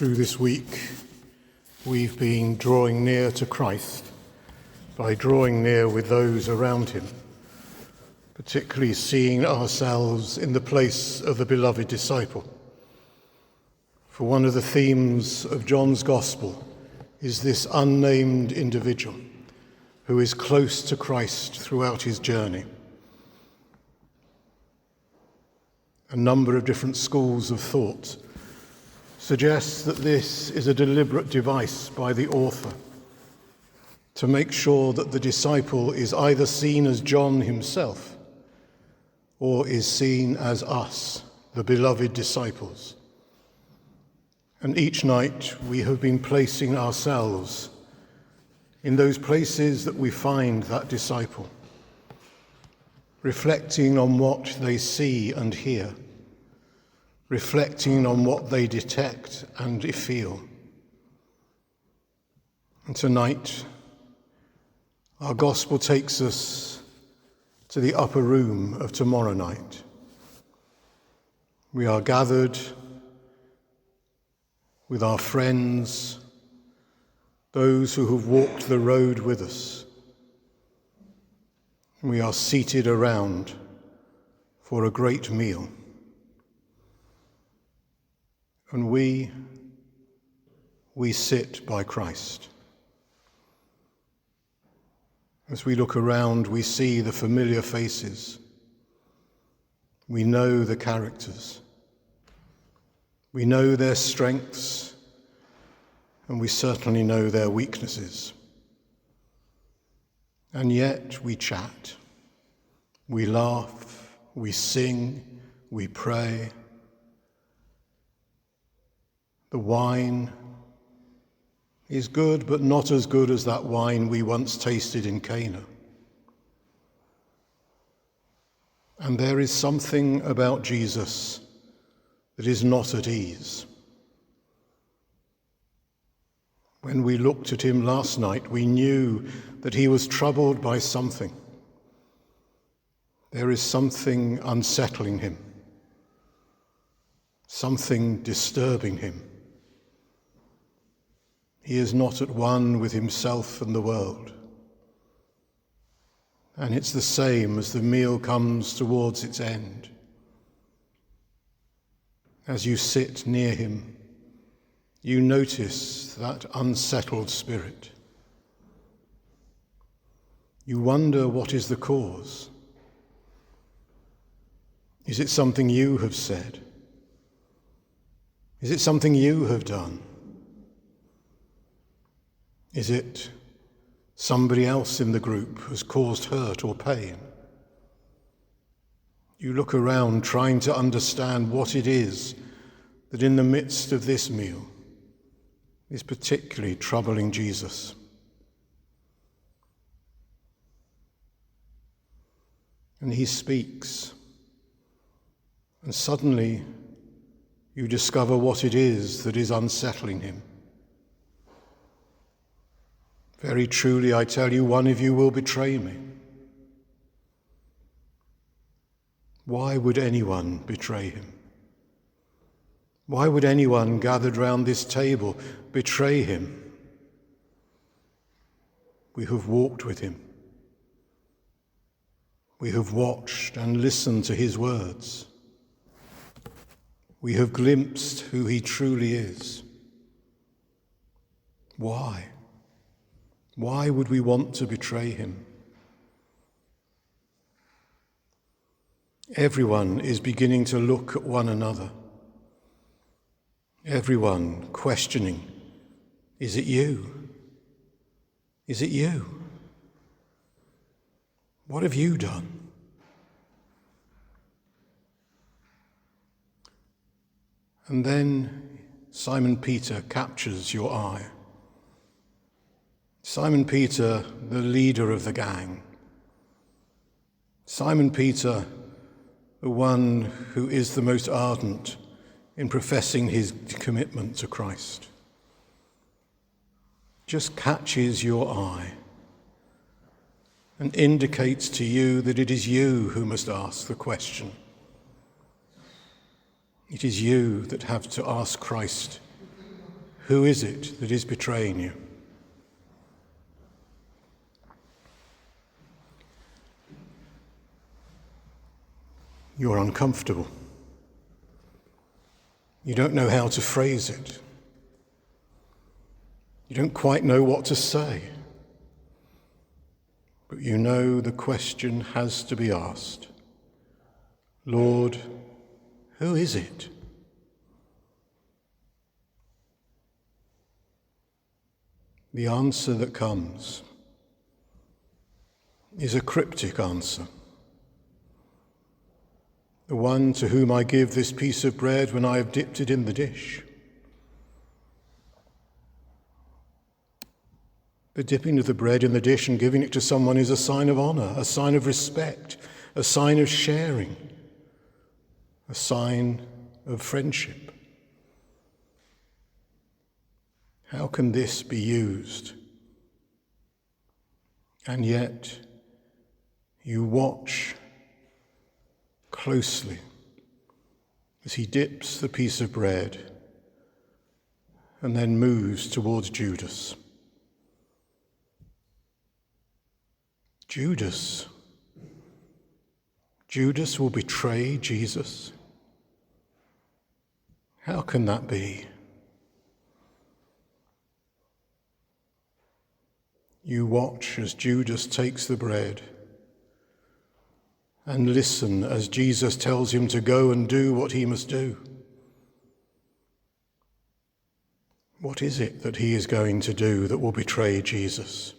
Through this week, we've been drawing near to Christ by drawing near with those around him, particularly seeing ourselves in the place of the beloved disciple. For one of the themes of John's Gospel is this unnamed individual who is close to Christ throughout his journey. A number of different schools of thought suggests that this is a deliberate device by the author to make sure that the disciple is either seen as John himself or is seen as us, the beloved disciples. And each night we have been placing ourselves in those places that we find that disciple, reflecting on what they see and hear, reflecting on what they detect and feel. And tonight, our gospel takes us to the upper room of tomorrow night. We are gathered with our friends, those who have walked the road with us. We are seated around for a great meal. And we sit by Christ. As we look around, we see the familiar faces. We know the characters. We know their strengths, and we certainly know their weaknesses. And yet we chat, we laugh, we sing, we pray. The wine is good, but not as good as that wine we once tasted in Cana. And there is something about Jesus that is not at ease. When we looked at him last night, we knew that he was troubled by something. There is something unsettling him, something disturbing him. He is not at one with himself and the world. And it's the same as the meal comes towards its end. As you sit near him, you notice that unsettled spirit. You wonder what is the cause. Is it something you have said? Is it something you have done? Is it somebody else in the group has caused hurt or pain? You look around trying to understand what it is that in the midst of this meal is particularly troubling Jesus. And he speaks, and suddenly you discover what it is that is unsettling him. Very truly, I tell you, one of you will betray me. Why would anyone betray him? Why would anyone gathered round this table betray him? We have walked with him. We have watched and listened to his words. We have glimpsed who he truly is. Why? Why would we want to betray him? Everyone is beginning to look at one another. Everyone questioning, is it you? Is it you? What have you done? And then Simon Peter captures your eye. Simon Peter, the leader of the gang. Simon Peter, the one who is the most ardent in professing his commitment to Christ, just catches your eye and indicates to you that it is you who must ask the question. It is you that have to ask Christ Who is it that is betraying you? You're uncomfortable. You don't know how to phrase it. You don't quite know what to say. But you know the question has to be asked. Lord, who is it? The answer that comes is a cryptic answer. The one to whom I give this piece of bread when I have dipped it in the dish. The dipping of the bread in the dish and giving it to someone is a sign of honor, a sign of respect, a sign of sharing, a sign of friendship. How can this be used? And yet, you watch closely as he dips the piece of bread and then moves towards Judas. Judas will betray Jesus. How can that be? You watch as Judas takes the bread and listen as Jesus tells him to go and do what he must do. What is it that he is going to do that will betray Jesus?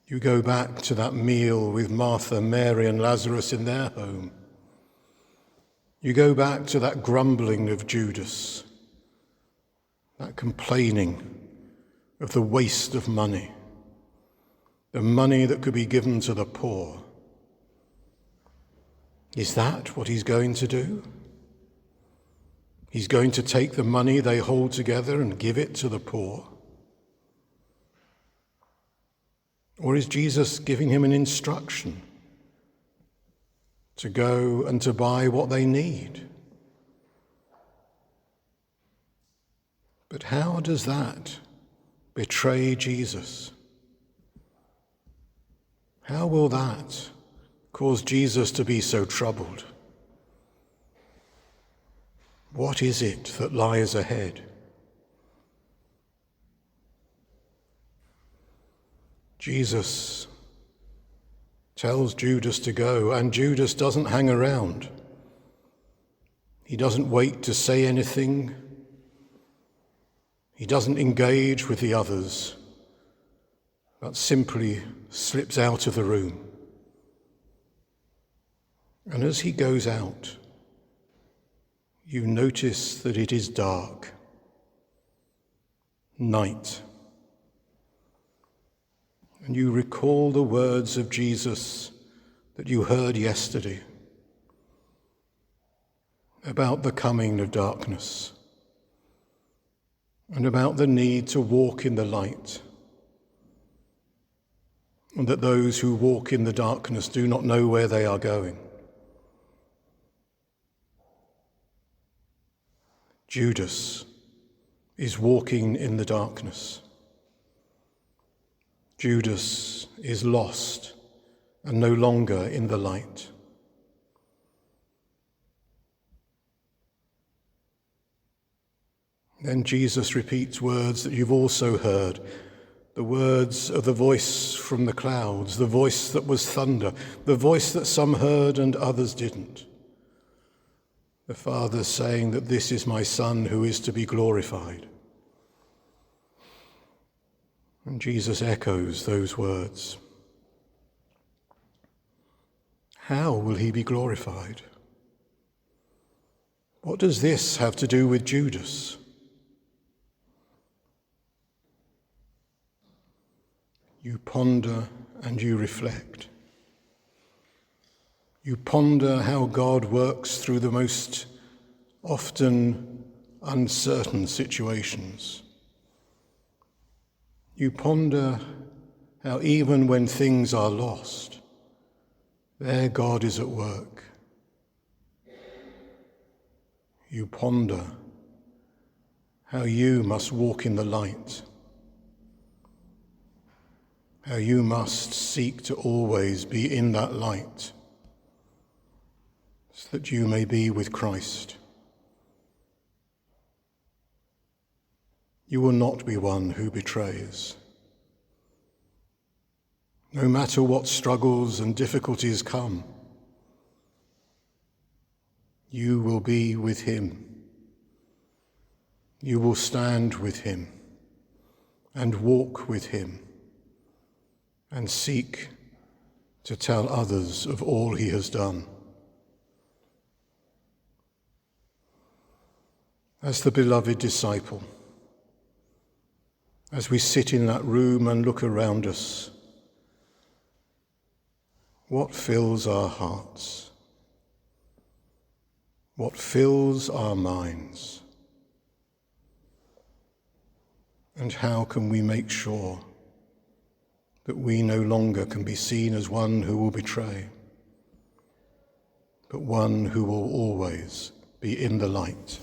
You go back to that meal with Martha, Mary, and Lazarus in their home. You go back to that grumbling of Judas, that complaining of the waste of money, the money that could be given to the poor. Is that what he's going to do? He's going to take the money they hold together and give it to the poor? Or is Jesus giving him an instruction to go and to buy what they need? But how does that betray Jesus? How will that cause Jesus to be so troubled? What is it that lies ahead? Jesus tells Judas to go, and Judas doesn't hang around. He doesn't wait to say anything. He doesn't engage with the others, but simply slips out of the room. And as he goes out, you notice that it is dark, night. And you recall the words of Jesus that you heard yesterday about the coming of darkness and about the need to walk in the light, and that those who walk in the darkness do not know where they are going. Judas is walking in the darkness. Judas is lost and no longer in the light. Then Jesus repeats words that you've also heard, the words of the voice from the clouds, the voice that was thunder, the voice that some heard and others didn't. The Father saying that this is my Son who is to be glorified. And Jesus echoes those words. How will he be glorified? What does this have to do with Judas? You ponder and you reflect. You ponder how God works through the most often uncertain situations. You ponder how even when things are lost, there God is at work. You ponder how you must walk in the light, how you must seek to always be in that light, so that you may be with Christ. You will not be one who betrays. No matter what struggles and difficulties come, you will be with him. You will stand with him and walk with him and seek to tell others of all he has done. As the beloved disciple, as we sit in that room and look around us, what fills our hearts? What fills our minds? And how can we make sure that we no longer can be seen as one who will betray, but one who will always be in the light?